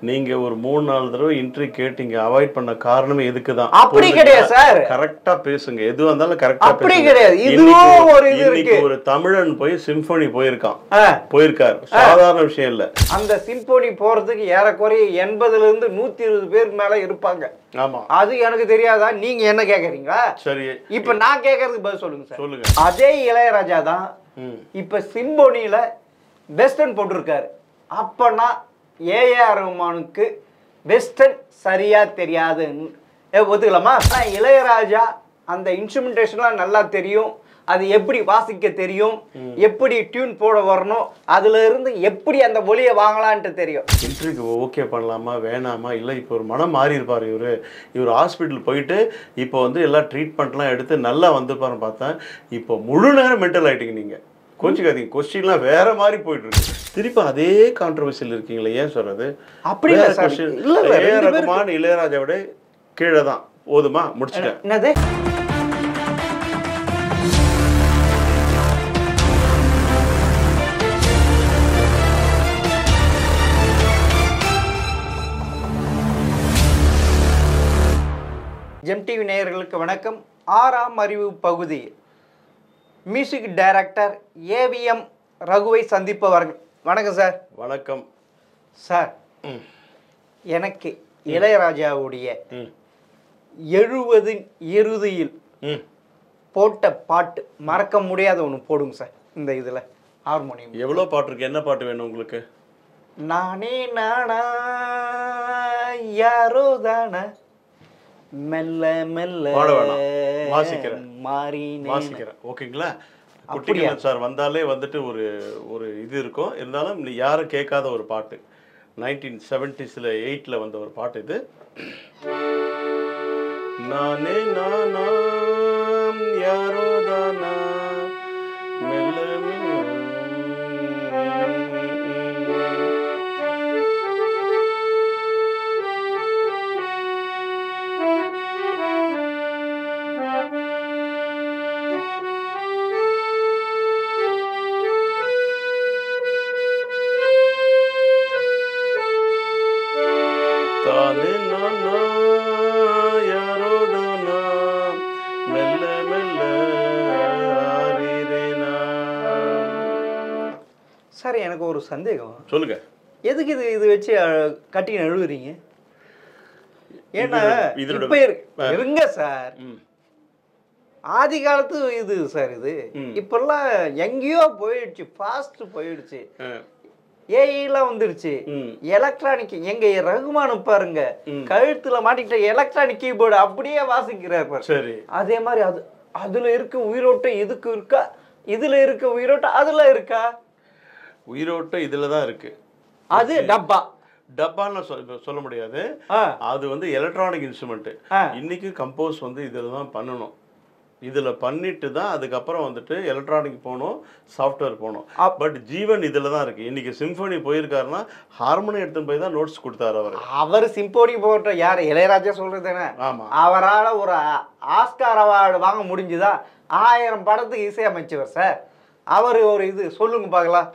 நீங்க ஒரு 3-4 தடவை இன்டர்வியூ கேட்டீங்க அவாய்ட் பண்ண காரணமே எதுக்கு தான் அப்படி கிடையாது சார். கரெக்டா பேசுங்க, எதுவா இருந்தாலும் கரெக்டா அப்படி கிடையாது. இதுவும் ஒரு இது இருக்கு. ஒரு தமிழன் போய் சிம்பனி போயிருக்கார், சாதாரண விஷயம் இல்ல. அந்த சிம்பனி போறதுக்கு ஏறக்குறைய 80ல இருந்து 120 பேருக்கு மேல இருப்பாங்க. ஆமா, அது எனக்கு தெரியாதா? நீங்க என்ன கேக்குறீங்களா? சரி, இப்ப நான் கேக்குறதுக்கு பதில் சொல்லுங்க சார். சொல்லுங்க. அதே இளையராஜா தான் இப்ப சிம்பொனியில வெஸ்டர்ன் போட்டிருக்காரு. அப்பனா ஏஆர் ரஹ்மானுக்கு வெஸ்டர்ன் சரியா தெரியாதுன்னு ஒத்துக்கலாமா? இளையராஜா அந்த இன்ஸ்ட்ருமெண்டேஷன்லாம் நல்லா தெரியும், அது எப்படி வாசிக்க தெரியும், எப்படி டியூன் போட வரணும், அதுல இருந்து எப்படி அந்த ஒலியை வாங்கலான்ட்டு தெரியும். இன்டர்வியூக்கு ஓகே பண்ணலாமா வேணாமா, இல்லை இப்போ ஒரு மனம் மாறி இருப்பார் இவர் ஹாஸ்பிட்டல் போயிட்டு இப்போ வந்து எல்லா ட்ரீட்மெண்ட்லாம் எடுத்து நல்லா வந்துருப்பாருன்னு பார்த்தேன். இப்போ முழு நேரம் மென்டல் ஆகிட்டீங்க. நீங்கள் கோச்சிக்காதீங்க, கொஸ்டின்லாம் வேற மாதிரி போயிட்டு இருக்கு. திருப்பி அதே கான்ட்ரவர்சியில் இருக்கீங்களே, ஏன் சொல்றது? அப்படி ரஹ்மான் இளையராஜாவோட கீழே தான். போதுமா? முடிச்சுட்டேன். என்னது? ஜெம் டிவி நேயர்களுக்கு வணக்கம். 6ஆம் அறிவு பகுதி மியூசிக் டைரக்டர் ஏவிஎம் ரகுவை சந்திப்பவர்கள். வணக்கம் சார். வணக்கம் சார். எனக்கு இளையராஜாவுடைய 70 இறுதியில் போட்ட பாட்டு மறக்க முடியாத ஒன்று போடுங்க சார். இந்த இதில் ஹார்மோனியம் எவ்வளோ பாட்டு இருக்கு? என்ன பாட்டு வேணும் உங்களுக்கு? நானே நானா யாரோ தானா மெல்ல மெல்ல வாசிக்கிறேன். ஓகேங்களா? குட்டிக்கண்ணன் சார் வந்தாலே வந்துட்டு ஒரு இது இருக்கும். இருந்தாலும் யாரும் கேட்காத ஒரு பாட்டு, 1970s 8ல் வந்த ஒரு பாட்டு இது. நானே நானா யாரோ தானா மெல்ல சார். எனக்கு ஒரு சந்தேகம். சொல்லுங்க. எதுக்கு இது வச்சு கட்டி நழுவுறீங்க? ஏன்னா இப்ப இருங்க சார், ஆதி காலத்து இது சார். இது இப்பெல்லாம் எங்கேயோ போயிடுச்சு, ஃபாஸ்ட் போயிடுச்சு, ஏஐலாம் வந்துருச்சு, எலக்ட்ரானிக். எங்க ரகுமான் பாருங்க, கழுத்துல மாட்டிக்கிட்ட எலக்ட்ரானிக் கீபோர்டு அப்படியே வாசிக்கிறார். சரி, அதே மாதிரி அதுல இருக்க உயிரோட்டம் இதுக்கு இருக்கா, இதுல இருக்க உயிரோட்டம் அதுல இருக்கா? உயிரோட்டம் இதுல தான் இருக்கு. அது டப்பான்னு சொல்ல முடியாது. அது வந்து எலக்ட்ரானிக் இன்ஸ்ட்ருமெண்ட். இன்னைக்கு கம்போஸ் வந்து இதுல தான் பண்ணணும். இதுல பண்ணிட்டு தான் அதுக்கப்புறம் வந்துட்டு எலக்ட்ரானிக் போகணும், சாஃப்ட்வேர் போகணும். பட் ஜீவன் இதுல தான் இருக்கு. இன்னைக்கு சிம்பனி போயிருக்காருன்னா ஹார்மோனி எடுத்துன்னு போய் தான் நோட்ஸ் கொடுத்தாரு. அவர் சிம்பனி போட்ட யார்? இளையராஜா சொல்றது தானே. ஆமா, அவரால் ஒரு ஆஸ்கார் அவார்டு வாங்க முடிஞ்சுதா? 1000 படத்துக்கு இசையமைச்சவர் சார். அவர் ஒரு இது சொல்லுங்க பார்க்கலாம்.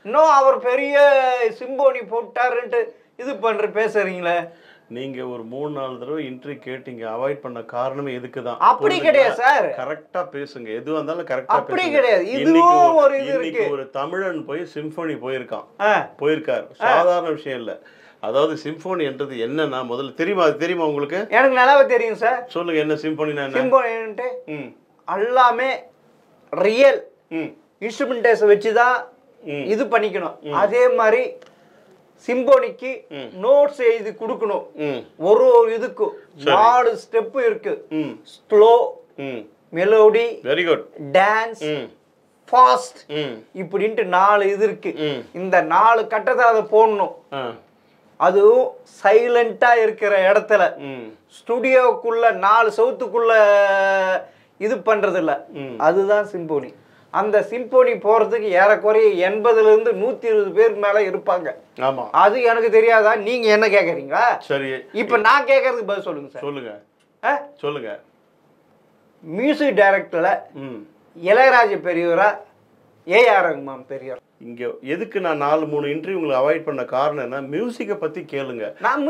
இன்னும் அவர் பெரிய சிம்போனி போட்டாருன்ட்டு இது பண்ற பேசுறீங்களே. நீங்க ஒரு 3-4 தடவை இன்டர்வியூ கேட்டீங்க அவாய்ட் பண்ண காரணமே எதுக்கு தான். அப்படி கிடையாது சார். கரெக்டா பேசுங்க, எதுவா இருந்தாலும் கரெக்டா பேசுங்க. அப்படி கிடையாது. இதுவும் ஒரு இது இருக்கு. ஒரு தமிழன் போய் சிம்பனி போயிருக்கார், சாதாரண விஷயம் இல்ல. அதாவது சிம்பனி என்றது என்னன்னா முதல்ல தெரியுமா உங்களுக்கு? எனக்கு நல்லாவே தெரியும் சார். சொல்லுங்க, என்ன சிம்பனினா என்ன? சிம்பனின்ட்டு எல்லாமே ரியல் இன்ஸ்ட்ருமெண்டேஷன் வச்சுதான் இது பண்ணிக்கணும். அதே மாதிரி சிம்போனிக்கு நோட்ஸ் எழுதி கொடுக்கணும். ஒரு இதுக்கு 4 ஸ்டெப் இருக்கு. Slow, melody, very good, dance, fast, இப்படின்ட்டு 4 இது இருக்கு. இந்த 4 கட்டத்தை அதை போடணும். அதுவும் சைலண்டா இருக்கிற இடத்துல, ஸ்டுடியோக்குள்ள 4 சவுத்துக்குள்ள இது பண்றது இல்ல. அதுதான் சிம்போனி. அந்த சிம்பனி போறதுக்கு ஏறக்குறைய 80ல இருந்து 120 பேருக்கு மேல இருப்பாங்க. ஆமா, அது எனக்கு தெரியாதா? நீங்க என்ன கேக்குறீங்களா? சரி, இப்ப நான் கேக்குறதுக்கு பதில் சொல்லுங்க சார். சொல்லுங்க. மியூசிக் டைரக்டர்ல இளையராஜா பெரியவரா ஏஆர் ரஹ்மான் பெரியவர். இங்க எதுக்கு நான் 4-3 இன்டர்வியூ உங்களை அவாய்ட் பண்ண காரணம் என்ன, மியூசிக்கை பத்தி கேளுங்க. நான்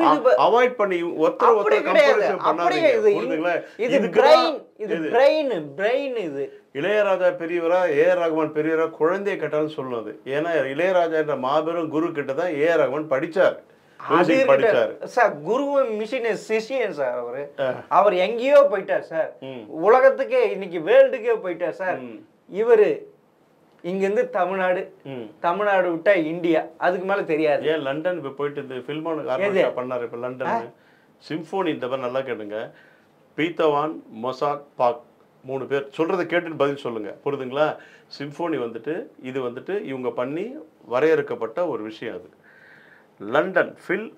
அவாய்ட் பண்ணி ஒருத்தர் கம்பேரிசன் பண்ணாதீங்க. புரியுதுங்களா? இது இளையராஜா பெரியவரா ஏஆர் ரஹ்மான் பெரியவரா குழந்தைய கேட்டாலும் சொல்லுது. ஏன்னா இளையராஜா என்ற மாபெரும் குரு கிட்ட தான் ஏஆர் ரஹ்மான் படிச்சாரு, படிச்சாரு சார். குருவும் மிஷின் சிஷியன் சார். அவர் எங்கேயோ போயிட்டார் சார், உலகத்துக்கே இன்னைக்கு வேர்ல்டுக்கே போயிட்டார் சார். இவரு இங்கிருந்து தமிழ்நாடு, தமிழ்நாடு விட்டா இந்தியா, அதுக்கு மேல தெரியாது. ஏன் லண்டன் இப்ப போயிட்டு இந்த ஃபில்மான ஆர்கெஸ்ட்ரா பண்ணாரு. இப்ப லண்டன் சிம்போனி இந்த மாதிரி நல்லா கேட்டுங்க. பீத்தவான், மொசாட், பாக் 3 பேர் சொல்றதை கேட்டுட்டு பதில் சொல்லுங்க. புரியுதுங்களா? சிம்போனி வந்துட்டு இது வந்துட்டு இவங்க பண்ணி வரையறுக்கப்பட்ட ஒரு விஷயம். அது லண்டன் ஃபில்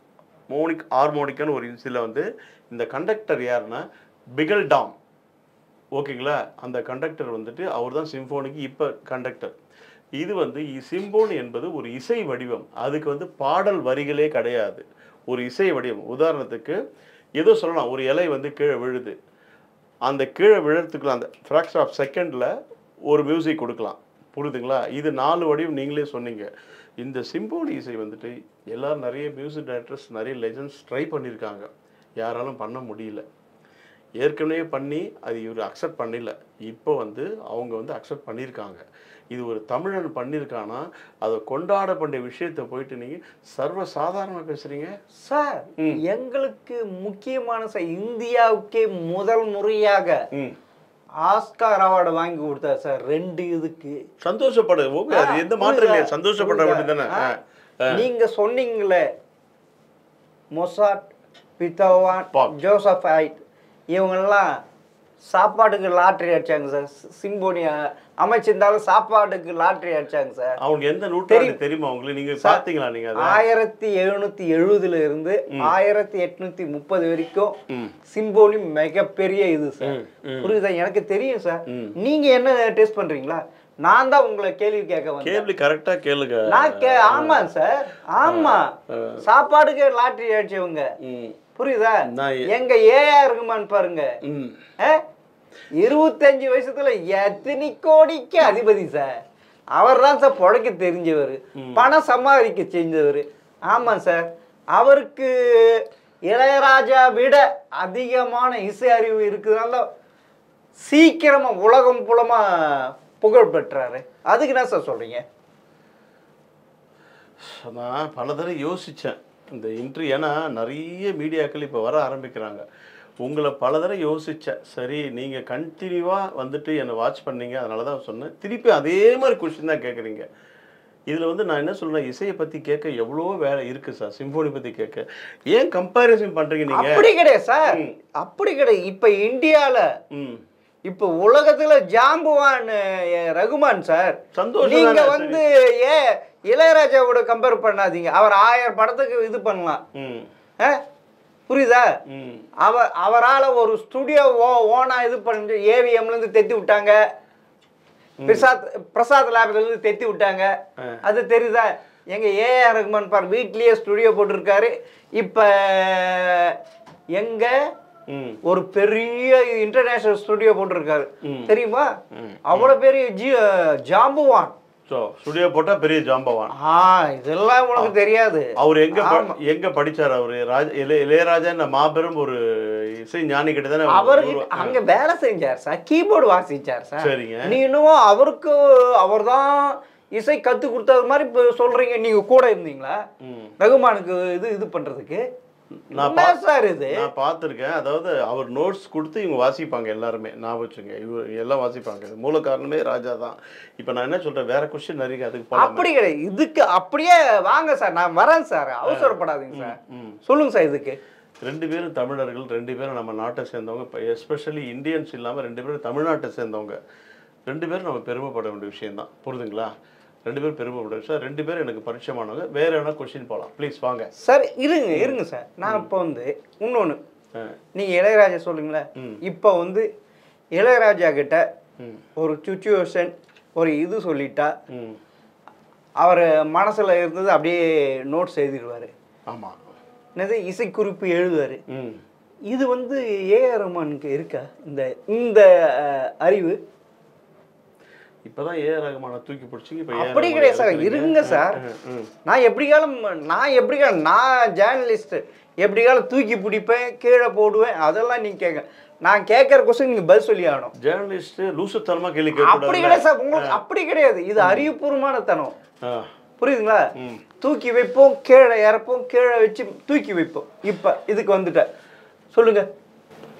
ஹார்மோனிக்கான ஒரு இதில் வந்து இந்த கண்டக்டர் யாருன்னா பிகல் டாம். ஓகேங்களா? அந்த கண்டக்டர் வந்துட்டு அவர் தான் சிம்போனிக்கு இப்போ கண்டக்டர். இது வந்து சிம்போனி என்பது ஒரு இசை வடிவம். அதுக்கு வந்து பாடல் வரிகளே கிடையாது, ஒரு இசை வடிவம். உதாரணத்துக்கு ஏதோ சொல்லலாம், ஒரு இலை வந்து கீழே விழுது, அந்த கீழே விழுறதுக்குள்ள அந்த ஃப்ராக்ஷன் ஆஃப் செகண்டில் ஒரு மியூசிக் கொடுக்கலாம். புரியுதுங்களா? இது 4 வடிவம் நீங்களே சொன்னீங்க. இந்த சிம்போனி இசை வந்துட்டு எல்லோரும் நிறைய மியூசிக் டைரக்டர்ஸ், நிறைய லெஜண்ட்ஸ் ட்ரை பண்ணியிருக்காங்க, யாராலும் பண்ண முடியல. ஏற்கனவே பண்ணி அது இவர் அக்செப்ட் பண்ணல, இப்போ வந்து அவங்க வந்து அக்செப்ட் பண்ணியிருக்காங்க. இது ஒரு தமிழன் பண்ணியிருக்கானா அதை கொண்டாடப்பட்ட விஷயத்தை போயிட்டு நீங்கள் சர்வசாதாரணமாக பேசுகிறீங்க சார். எங்களுக்கு முக்கியமான சார், இந்தியாவுக்கே முதல் முறையாக ஆஸ்கார் அவார்டு வாங்கி கொடுத்தார் சார் 2 இதுக்கு. சந்தோஷப்படு, ஓகே, அது எந்த மாற்றம் இல்லையா? சந்தோஷப்பட வேண்டியதானே. நீங்க சொன்னீங்களே மொசாட், பீத்தோவன், ஜோசப் ஹைட், இவங்கெல்லாம் சாப்பாட்டுக்கு லாட்ரி அடிச்சாங்க சார். சிம்போனி அமைச்சிருந்தாலும் சாப்பாட்டுக்கு லாட்ரி அடிச்சாங்க சார். அவங்க எந்த நூற்றாண்டு தெரியுமா உங்களுக்கு? நீங்க பாத்தீங்களா? நீங்க 1770 இருந்து 1830 வரைக்கும் சிம்போனி மிகப்பெரிய இது சார். புரியுதா? எனக்கு தெரியும் சார். நீங்க என்ன டெஸ்ட் பண்றீங்களா? நான் தான் உங்களை கேள்வி கேட்க வந்தேன். கேள்வி கரெக்டா கேளுங்க. ஆமா சார், ஆமா. சாப்பாடுக்கு லாட்ரி அடிச்சவங்க, புரியுதா? எங்க ஏஆர் ரஹ்மான் பாருங்க, 25 வயசுல எத்தனை கோடிக்கு அதிபதி சார். அவர் தான் சார் பொழைக்க தெரிஞ்சவர், பணம் சம்பாதிக்க செஞ்சவர். ஆமா சார். அவருக்கு இளையராஜா விட அதிகமான இசை அறிவு இருக்குதுனால சீக்கிரமா உலகம் புலமா புகழ் பெற்றாரு. அதுக்கு என்ன சார் சொல்றீங்க? நான் பல தடவை யோசித்தேன் இந்த இன்ட்ரி. ஏன்னா நிறைய மீடியாக்கள் இப்போ வர ஆரம்பிக்கிறாங்க. உங்களை பல தடவை யோசித்தேன். சரி, நீங்கள் கண்டினியூவாக வந்துட்டு என்னை வாட்ச் பண்ணீங்க, அதனால தான் சொன்னேன். திருப்பி அதே மாதிரி கொஸ்டின் தான் கேட்குறீங்க. இதில் வந்து நான் என்ன சொல்கிறேன், இசையை பற்றி கேட்க எவ்வளோ வேலை இருக்குது சார். சிம்போனி பற்றி கேட்க ஏன் கம்பேரிசன் பண்ணுறீங்க நீங்கள்? அப்படி கிடையாது சார், அப்படி கிடையாது. இப்போ இந்தியாவில் இப்போ உலகத்துல ஜாம்புவான் ரகுமான் சார். சந்தோஷம். நீங்க வந்து இளையராஜாவோட கம்பேர் பண்ணாதீங்க. அவர் 1000 படத்துக்கு இது பண்ணலாம், புரியுதா? அவரால் ஒரு ஸ்டுடியோ ஓனா இது பண்ணி ஏவிஎம்ல இருந்து தெத்தி விட்டாங்க, பிரசாத் லேப்ல இருந்து தெத்தி விட்டாங்க. அது தெரியுதா? எங்க ஏஆர் ரஹ்மான் பார் வீட்லயே ஸ்டுடியோ போட்டிருக்காரு. இப்ப எங்க ஒரு பெரிய இன்டர்நேஷனல் ஸ்டுடியோ போட்டிருக்காரு, தெரியுமா? அவ்வளவு பெரிய ஜாம்புவான் ஸ்டுடியோ போட்டா பெரிய ஜாம்பவான். இதெல்லாம் உனக்கு தெரியாது. அவர் எங்க படிச்சாரு? அவரு இளையராஜா மாபெரும் ஒரு இசை ஞானி கிட்ட தானே அவருக்கு அங்க வேலை செஞ்சார் சார், கீபோர்டு வாசிச்சார் சார். சரிங்க. நீ இன்னும் அவருக்கு அவர் தான் இசை கத்து கொடுத்தது மாதிரி சொல்றீங்க. நீங்க கூட இருந்தீங்களா ரகுமானுக்கு இது பண்றதுக்கு? நான் பார்த்துருக்கேன். அதாவது அவர் நோட்ஸ் கொடுத்து இவங்க வாசிப்பாங்க, எல்லாருமே நான் வச்சுங்க, இவர் எல்லாம் வாசிப்பாங்க. மூல காரணமே ராஜா தான். இப்போ நான் என்ன சொல்றேன், வேற கொஸ்டின் நிறைய அதுக்கு அப்படி கிடையாது. இதுக்கு அப்படியே வாங்க சார், நான் வரேன் சார், அவசரப்படாதீங்க சார். சொல்லுங்க சார். இதுக்கு 2 பேரும் தமிழர்கள், 2 பேரும் நம்ம நாட்டை சேர்ந்தவங்க. இப்போ எஸ்பெஷலி இந்தியன்ஸ் இல்லாமல் 2 பேரும் தமிழ்நாட்டை சேர்ந்தவங்க. 2 பேரும் நம்ம பெருமைப்பட வேண்டிய விஷயம் தான். புரியுதுங்களா? 2 பேரும் பெருமைப்படும் சார். 2 பேரும் எனக்கு பரிச்சயமானவங்க. வேற என்ன கொஸ்டின் போகலாம் ப்ளீஸ், வாங்க சார். இருங்க சார். நான் இப்போ வந்து இன்னொன்று, நீங்கள் இளையராஜா சொல்லுங்களேன். இப்போ வந்து இளையராஜா கிட்ட ஒரு சுச்சுவேஷன் ஒரு இது சொல்லிட்டா அவர் மனசில் இருந்தது அப்படியே நோட்ஸ் எழுதிடுவார். ஆமாம், என்னது இசைக்குறிப்பு எழுதுவார். இது வந்து ஏஆர் ரஹ்மானுக்கு இருக்கா இந்த அறிவு? இப்பதான் ஏஆர் ரகுமான தூக்கி பிடிச்சிங்க. இப்போ அப்படி கிடையாது சார், இருங்க சார். நான் எப்படி காலம் நான் ஜேர்னலிஸ்ட், எப்படி காலம் தூக்கி பிடிப்பேன், கீழே போடுவேன், அதெல்லாம் நீங்க கேட்க. நான் கேட்கற கொஸ்டின் நீங்க பதில் சொல்லி ஆகணும். ஜேர்னலிஸ்ட் லூசுத்தனமா கேள்வி அப்படி கிடையாது சார், உங்களுக்கு அப்படி கிடையாது. இது அறிவுபூர்வமான தனம், புரியுதுங்களா? தூக்கி வைப்போம், கீழே இறப்போம், கீழே வச்சு தூக்கி வைப்போம். இப்ப இதுக்கு வந்துட்டேன், சொல்லுங்க.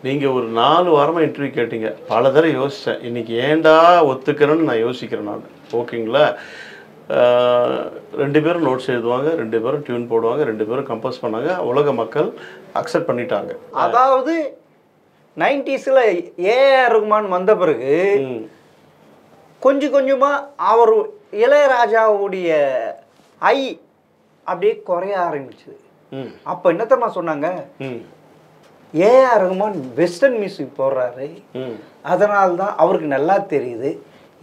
நீங்க ஒரு 4 வாரமா இன்டர்வியூ கேட்டீங்க, பல தடவை யோசிச்சேன். இன்னைக்கு ஏன்டா ஒத்துக்கிறேன்னு நான் யோசிக்கிறேன் நான். ஓகேங்களா? 2 பேரும் நோட்ஸ் எழுதுவாங்க, 2 பேரும் டியூன் போடுவாங்க, 2 பேரும் கம்போஸ் பண்ணாங்க. உலக மக்கள் அக்செப்ட் பண்ணிட்டாங்க. அதாவது 90ஸ்ல ஏஆர் ரகுமான் வந்த பிறகு கொஞ்சம் கொஞ்சமா அவர் இளையராஜாவுடைய அப்படியே குறைய ஆரம்பிச்சது. அப்ப என்ன தெரியுமா சொன்னாங்க? ஏஆர் ரகுமான் வெஸ்டர்ன் மியூசிக் போடுறாரு, அதனால்தான் அவருக்கு நல்லா தெரியுது,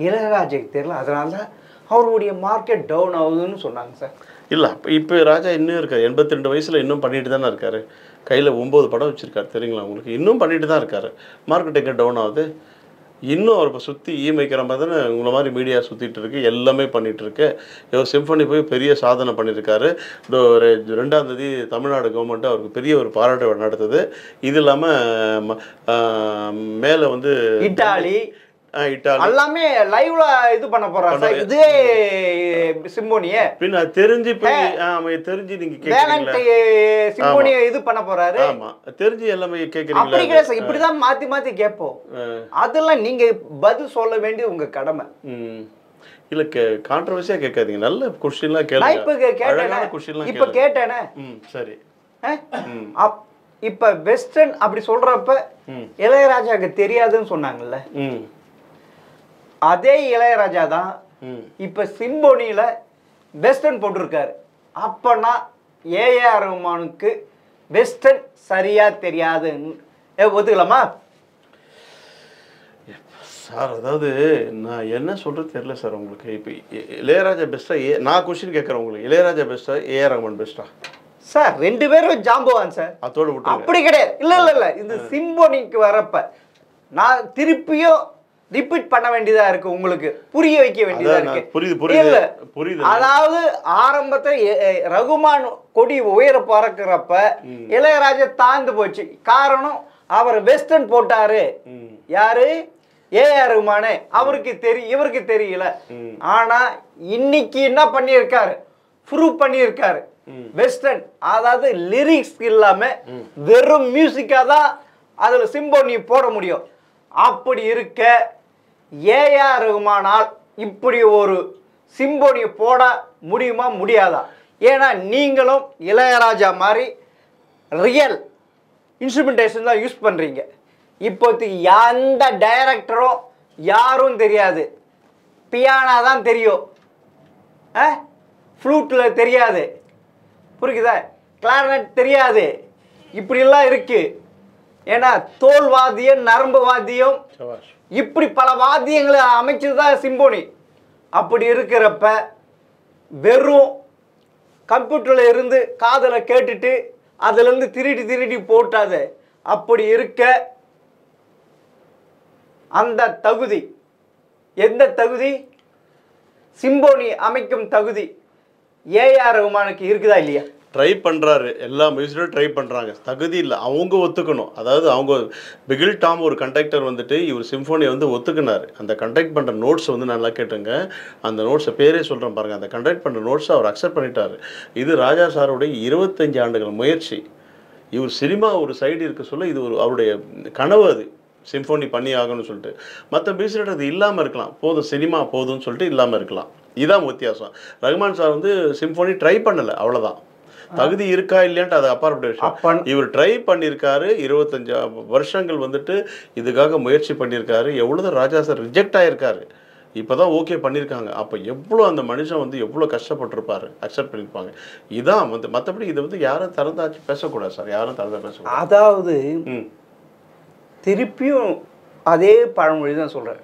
இளையராஜாக்கு தெரியல, அதனால்தான் அவருடைய மார்க்கெட் டவுன் ஆகுதுன்னு சொன்னாங்க சார். இல்லை, இப்போ ராஜா இன்னும் இருக்காரு, 82 வயசில் இன்னும் பண்ணிட்டு தானே இருக்காரு. கையில் 9 படம் வச்சுருக்காரு, தெரியுங்களா உங்களுக்கு? இன்னும் பண்ணிட்டு தான் இருக்காரு. மார்க்கெட் எங்கே டவுன் ஆகுது? இன்னும் அவர் இப்போ சுற்றி ஈமைக்கிற மாதிரி தானே உங்களை மாதிரி மீடியா சுற்றிட்டு இருக்கு, எல்லாமே பண்ணிகிட்டு இருக்கு. இவர் சிம்பனி போய் பெரிய சாதனை பண்ணியிருக்காரு. ஒரு 2ஆம் தேதி தமிழ்நாடு கவர்மெண்ட்டு அவருக்கு பெரிய ஒரு பாராட்டு நடத்துது. இது இல்லாமல் மேலே வந்து இட்டாலி எல்லாமே லைவ்ல இது பண்ண போறாங்க சார். இதே சிம்போனியே பின்ன தெரிஞ்சு நீங்க கேக்குறீங்களா? சிம்போனியை இது பண்ண போறாரு. ஆமா, தெரிஞ்சு எல்லாமே கேக்குறீங்களா? அப்படி கிடையாது சார், இப்படிதான் மாத்தி மாத்தி கேட்போம். அதெல்லாம் நீங்க பதில் சொல்ல வேண்டியது உங்க கடமை. இல்ல, கான்ட்ரோவர்சியா கேட்காதீங்க, நல்ல கொஸ்டின்லாம் கேளுங்க. இப்ப கேட்டேனே, இப்ப கேட்டேனே. சரி, இப்ப வெஸ்டர்ன் அப்படி சொல்றப்ப இளையராஜாக்கு தெரியாதுன்னு சொன்னாங்கல்ல, அதே இளையராஜா தான் இப்ப சிம்போனியில வெஸ்டர்ன் போட்டிருக்காரு. அப்பனா ஏஆர் ரகுமானுக்கு வெஸ்டர்ன் சரியா தெரியாதுன்னு ஒத்துக்கலாமா சார்? அதாவது நான் என்ன சொல்றது தெரியல சார் உங்களுக்கு. இப்போ இளையராஜா பெஸ்டா, நான் கொஸ்டின் கேட்கறேன் உங்களுக்கு, இளையராஜா பெஸ்டா ஏஆர் ரகுமான் பெஸ்டா? சார் 2 பேரும் ஜாம்பவான் சார், அதோட விட்டு அப்படி கிடையாது. இல்ல இந்த சிம்போனிக்கு வரப்ப நான் திருப்பியும் ரிப்பீட் பண்ண வேண்டியதா இருக்கு, உங்களுக்கு புரிய வைக்க வேண்டியதா இருக்கு. புரியுது. அதாவது ஆரம்பத்துல ரகுமான் கொடி உயர பறக்கிறப்ப இளையராஜா தாழ்ந்து போச்சு. காரணம் அவர் வெஸ்டர்ன் போட்டாரு. யாரு? ஏஆர் ரகுமானே. இவருக்கு தெரியல. ஆனா இன்னைக்கு என்ன பண்ணியிருக்காரு? ப்ரூவ் பண்ணியிருக்காரு. வெஸ்டர்ன், அதாவது லிரிக்ஸ் இல்லாம வெறும் மியூசிக்கா தான் அதுல சிம்போனி போட முடியும். அப்படி இருக்க ஏஆர் ரகுமானால் இப்படி ஒரு சிம்போனி போட முடியுமா முடியாதா? ஏன்னா நீங்களும் இளையராஜா மாதிரி ரியல் இன்ஸ்ட்ருமெண்டேஷன் தான் யூஸ் பண்றீங்க. இப்போதைக்கு எந்த டைரக்டரும் யாரும் தெரியாது, பியானா தான் தெரியும், ஃப்ளூட்ல தெரியாது, புரியுதா? கிளாரினட் தெரியாது, இப்படிலாம் இருக்கு. ஏன்னா தோல் வாத்தியம், நரம்பு வாத்தியம், இப்படி பல வாத்தியங்களை அமைச்சதுதான் சிம்போனி. அப்படி இருக்கிறப்ப வெறும் கம்ப்யூட்டர்ல இருந்து காதல கேட்டுட்டு அதுல இருந்து திருடி போட்டாது. அப்படி இருக்க அந்த தகுதி, எந்த தகுதி? சிம்போனி அமைக்கும் தகுதி ஏஆர் ரகுமானுக்கு இருக்குதா இல்லையா? ட்ரை பண்ணுறாரு, எல்லா மியூசிக்கும் ட்ரை பண்ணுறாங்க, தகுதி இல்லை, அவங்க ஒத்துக்கணும். அதாவது அவங்க பிகில் டாம் ஒரு கண்டக்டர் வந்துட்டு இவர் சிம்ஃபோனியை வந்து ஒத்துக்கினார். அந்த கண்டக்ட் பண்ணுற நோட்ஸ் வந்து நல்லா கேட்டுங்க, அந்த நோட்ஸை பேரே சொல்கிறேன் பாருங்கள், அந்த கண்டக்ட் பண்ணுற நோட்ஸை அவர் அக்செப்ட் பண்ணிட்டார். இது ராஜா சாருடைய 25 ஆண்டுகள் முயற்சி. இவர் சினிமா ஒரு சைடு இருக்க சொல்ல இது ஒரு அவருடைய கனவு, அது சிம்ஃபோனி பண்ணி ஆகணும்னு சொல்லிட்டு. மற்ற மியூசிக் அது இல்லாமல் இருக்கலாம், போதும் சினிமா போதும்னு சொல்லிட்டு இல்லாமல் இருக்கலாம். இதுதான் வித்தியாசம். ரகுமான் சார் வந்து சிம்ஃபோனி ட்ரை பண்ணலை, அவ்வளோதான். தகுதி இருக்கா இல்லையான்ட்டு அது அப்பாற்பட்ட விஷயம். இவர் ட்ரை பண்ணியிருக்காரு, 25 வருஷங்கள் வந்துட்டு இதுக்காக முயற்சி பண்ணியிருக்காரு. எவ்வளோ ராஜா சார் ரிஜெக்ட் ஆகிருக்காரு, இப்போ தான் ஓகே பண்ணியிருக்காங்க. அப்போ எவ்வளோ அந்த மனுஷன் வந்து எவ்வளோ கஷ்டப்பட்டிருப்பாரு, அக்செப்ட் பண்ணியிருப்பாங்க. இதான் வந்து, மற்றபடி இதை வந்து யாரும் திறந்தாச்சு பேசக்கூடாது சார், யாரும் திறந்தா பேசக்கூடாது. அதாவது திருப்பியும் அதே பழமொழி தான் சொல்கிறேன்,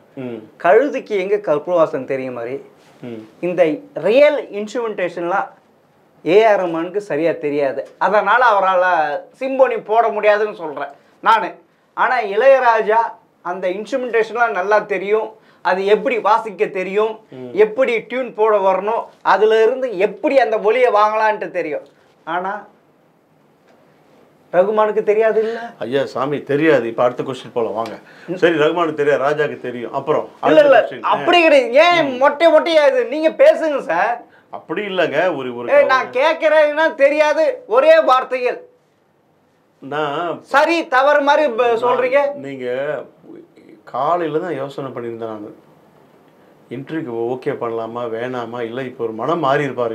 கழுதுக்கு எங்கே கற்பவாசம் தெரியும் மாதிரி இந்த ரியல் இன்ஸ்ட்ருமெண்டேஷன்லாம் ஏஆர் ரகுமானுக்கு சரியாக தெரியாது. அதனால் அவரால் சிம்போனி போட முடியாதுன்னு சொல்கிறேன் நான். ஆனால் இளையராஜா அந்த இன்ஸ்ட்ருமெண்டேஷன்லாம் நல்லா தெரியும், அது எப்படி வாசிக்க தெரியும், எப்படி டியூன் போட வரணும், அதுல இருந்து எப்படி அந்த ஒலியை வாங்கலான்ட்டு தெரியும். ஆனா ரகுமானுக்கு தெரியாது இல்ல. ஐயா சாமி தெரியாது. இப்ப அடுத்த கொஸ்டின் போலாம் வாங்க. சரி, ரகுமானுக்கு தெரியாது, ராஜாக்கு தெரியும். அப்புறம் இல்ல இல்ல அப்படி கிடையாது. ஏன் மொட்டையா இது நீங்க பேசுங்க சார். அப்படி இல்லங்க. ஒரு நான் கேட்கிறேன்னா தெரியாது ஒரே வார்த்தைகள். நான் சரி தவறு மாதிரி சொல்றீங்க. நீங்க காலையில தான் யோசனை பண்ணியிருந்தேன் நான், இன்டர்வியூக்கு ஓகே பண்ணலாமா வேணாமா, இல்லை இப்போ ஒரு மனம் மாறி இருப்பார்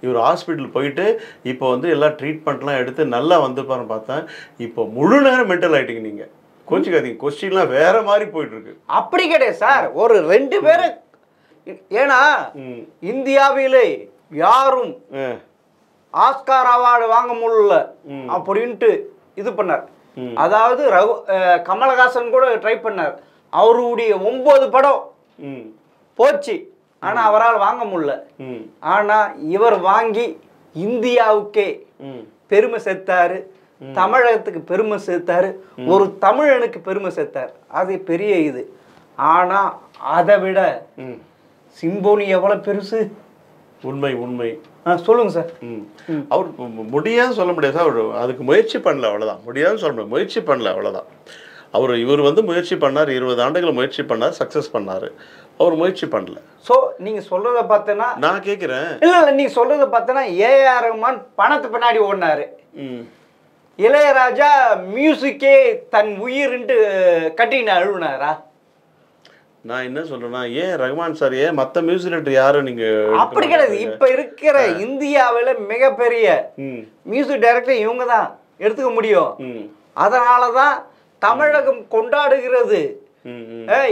இவர் ஹாஸ்பிட்டல் போயிட்டு இப்போ வந்து எல்லா ட்ரீட்மெண்ட்லாம் எடுத்து நல்லா வந்துருப்பாருன்னு பார்த்தேன். இப்போ முழு நேரம் மென்டல் ஆகிட்டீங்க நீங்கள். கோச்சிக்காதீங்க, கொஸ்டின்லாம் வேற மாதிரி போயிட்டு இருக்கு. அப்படி கிடையாது சார். ஒரு 2 பேரு, ஏன்னா இந்தியாவிலே யாரும் ஆஸ்கார் அவார்டு வாங்க முடியல அப்படின்ட்டு இது பண்ணார். அதாவது கமலஹாசன் கூட ட்ரை பண்ணார். அவருடைய 9 படம் போச்சு, ஆனா அவரால் வாங்க முடியல. ஆனா இவர் வாங்கி இந்தியாவுக்கே பெருமை சேர்த்தாரு, தமிழகத்துக்கு பெருமை சேர்த்தாரு, ஒரு தமிழனுக்கு பெருமை சேர்த்தார். அது பெரிய இது. ஆனா அதை விட சிம்போனி எவ்வளவு பெருசு. உண்மை உண்மை. சொல்லுங்க சார். அவர் முடியாதுன்னு சொல்ல முடியாது சார். அவர் அதுக்கு முயற்சி பண்ணல, அவ்வளோதான். முடியாதுன்னு சொல்ல முடியாது, முயற்சி பண்ணல, அவ்வளோதான். இவர் வந்து முயற்சி பண்ணார், 20 ஆண்டுகள் முயற்சி பண்ணார், சக்ஸஸ் பண்ணார். அவர் முயற்சி பண்ணல. ஸோ நீங்க சொல்றத பார்த்தனா நான் கேட்குறேன். இல்லை இல்லை, நீங்க சொல்றத பார்த்தனா ஏஆர் ரஹ்மான் பணத்து பின்னாடி ஓடினாரு, இளையராஜா மியூசிக்கே தன் உயிர்ன்ட்டு கட்டின்னு அழுவினாரா? நான் என்ன சொல்றேன்னா, ஏன் ரஹ்மான் சார், ஏன் மற்ற மியூசிக் டைரக்டர் யாரும் நீங்க அப்படி கிடையாது. இப்ப இருக்கிற இந்தியாவில் மிகப்பெரிய மியூசிக் டைரக்டர் இவங்க தான் எடுத்துக்க முடியும். அதனாலதான் தமிழகம் கொண்டாடுகிறது.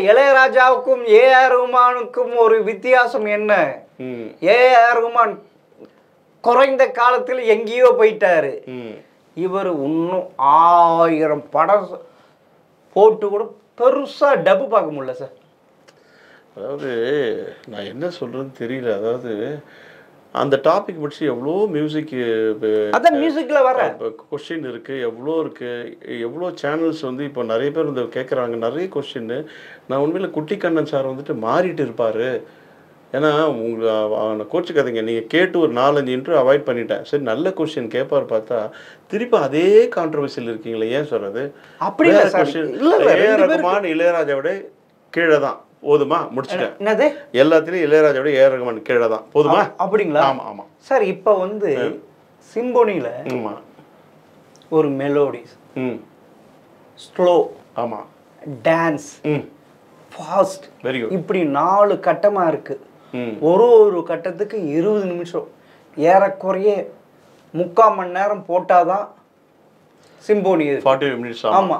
இளையராஜாவுக்கும் ஏஆர் ரஹ்மானுக்கும் ஒரு வித்தியாசம் என்ன? ஏஆர் ரஹ்மான் குறைந்த காலத்தில் எங்கேயோ போயிட்டாரு. இவர் இன்னும் 1000 படம் போட்டு கூட பெருசா டப்பு பார்க்க முடியல சார். அதாவது நான் என்ன சொல்றேன்னு தெரியல. அதாவது அந்த டாபிக் பற்றி எவ்வளோ மியூசிக், அதான் மியூசிக்ல வர கொஸ்டின் இருக்கு, எவ்வளோ இருக்கு, எவ்வளோ சேனல்ஸ் வந்து இப்போ நிறைய பேர் வந்து கேட்குறாங்க, நிறைய கொஸ்டின். நான் உண்மையில் குட்டி கண்ணன் சார் வந்துட்டு மாறிட்டு இருப்பாரு. ஏன்னா அவனை கோச்சுக்காதீங்க, நீங்கள் கேட்டு ஒரு 4-5 இன்ட்ரு அவாய்ட் பண்ணிட்டேன். சரி, நல்ல கொஸ்டின் கேட்பார், பார்த்தா திருப்பி அதே கான்ட்ரவர்சியில் இருக்கீங்களே, ஏன் சொல்றது? அப்படி கொஸ்டின் ரகுமான் இளையராஜாவோட கீழே தான் போதுமா? முடிச்சிட்டேன். என்னது? எல்லாத்துலயும் இளையராஜாவோட ஏஆர் ரஹ்மான் கீழே தான் போதுமா? அப்படிங்களா? ஆமா ஆமா சார். இப்போ வந்து சிம்போனியில ஒரு மெலோடிஸ், ஸ்லோ, ஆமா, டான்ஸ், ஃபாஸ்ட், வெரி குட், இப்படி 4 கட்டமா இருக்கு. ஒரு கட்டத்துக்கு 20 நிமிஷம், ஏறக்குறைய 3/4 மணி நேரம் போட்டாதான் சிம்போனி 45 மினிட்ஸ். ஆமா.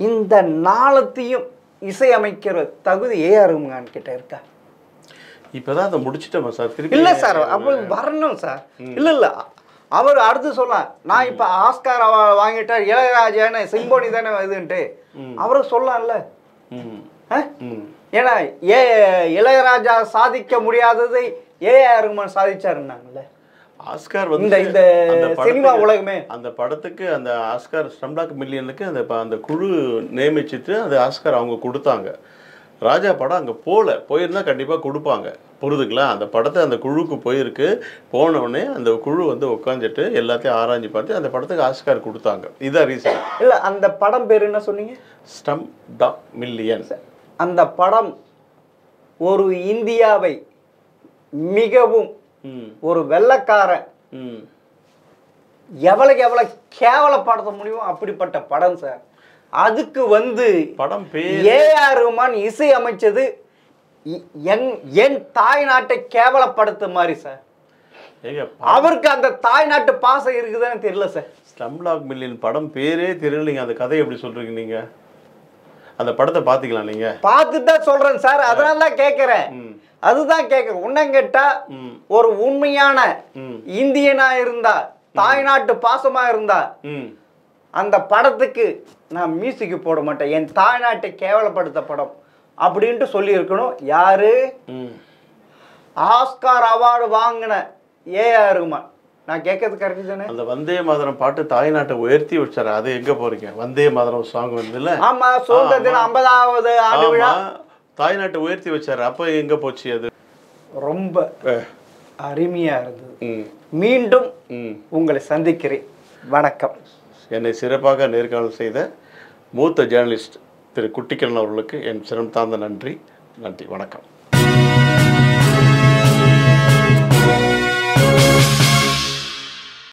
இந்த 4த்தையும் இசையமைக்கிற தகுதி ஏஆர் ரஹ்மான் கிட்ட இருக்கா? இப்பதான் அதை முடிச்சிட்டோமா சார்? திருப்பி இல்ல சார், அப்ப வரணும் சார். இல்ல இல்ல, அவர் அடுத்து சொல்லலாம், நான் இப்ப ஆஸ்கார் வாங்கிட்டார் இளையராஜான்னு, சிம்போனி தானே இதுன்ட்டு அவரை சொல்லலாம்ல. ஏன்னா இளையராஜா சாதிக்க முடியாததை ஏஆர் ரஹ்மான் சாதிச்சாருன்னாங்கல்ல. ஆஸ்கார் வந்து இந்த சினிமா உலகமே அந்த படத்துக்கு, அந்த ஆஸ்கார் ஸ்லம்டாக் மில்லியனுக்கு அந்த குழு நியமிச்சுட்டு அந்த ஆஸ்கார் அவங்க கொடுத்தாங்க. ராஜா படம் அங்கே போயிருந்தா கண்டிப்பாக கொடுப்பாங்க, புரிதுங்களா? அந்த படத்தை அந்த குழுக்கு போயிருக்கு. போனவுடனே அந்த குழு வந்து உட்காந்துட்டு எல்லாத்தையும் ஆராய்ச்சி பார்த்து அந்த படத்துக்கு ஆஸ்கார் கொடுத்தாங்க. இதுதான் ரீசன். இல்லை, அந்த படம் பேர் என்ன சொன்னீங்க? Slumdog million. அந்த படம் ஒரு இந்தியாவை மிகவும் ஒரு வெள்ளக்காரன் எவ்வளவு கேவலப்படுத்த முடியும் அப்படிப்பட்ட படம் சார். அதுக்கு வந்து படம் பேர் ஏஆர் ரஹ்மான் இசை அமைச்சது என் தாய் நாட்டை கேவலப்படுத்த மாதிரி சார். அவருக்கு அந்த தாய் நாட்டு பாசம் இருக்குதான்னு தெரியல சார். ஸ்லம்டாக் மில்லியன் படம் பேரே தெரியலைங்க. அந்த கதையை எப்படி சொல்றீங்க நீங்க? அந்த படத்தை பாத்தீங்களா நீங்க? பார்த்துட்டு தான் சொல்றேன் சார், அதனால தான் கேட்கிறேன். அதுதான் கேட்கிறேன். உன்னம் கேட்டா ஒரு உண்மையான இந்தியனா இருந்தா, தாய்நாட்டு பாசமா இருந்தா, அந்த படத்துக்கு நான் மியூசிக் போட மாட்டேன், என் தாய்நாட்டை கேவலப்படுத்த படம் அப்படின்ட்டு சொல்லி இருக்கணும். யாரு? ஆஸ்கார் அவார்டு வாங்கின ஏஆர் ரஹ்மான். நான் கேட்கறது கரெக்ட் தானே? அந்த வந்தே மாதரம் பாட்டு தாய்நாட்டை உயர்த்தி வச்சாரு. அது எங்க போறீங்க? வந்தே மாதரம் சாங் வந்து இல்ல, ஆமா, சுதந்திர தினம் 50வது ஆண்டு விழா தாய்நாட்டை உயர்த்தி வச்சாரு, அப்போ எங்கே போச்சு அது? ரொம்ப அருமையா இருந்தது. ம் மீண்டும் ம் உங்களை சந்திக்கிறேன். வணக்கம். என்னை சிறப்பாக நேர்காணல் செய்த மூத்த ஜேர்னலிஸ்ட் திரு குட்டிக்கண்ணன் அவர்களுக்கு என் சிரம் தாழ்ந்த நன்றி. வணக்கம்.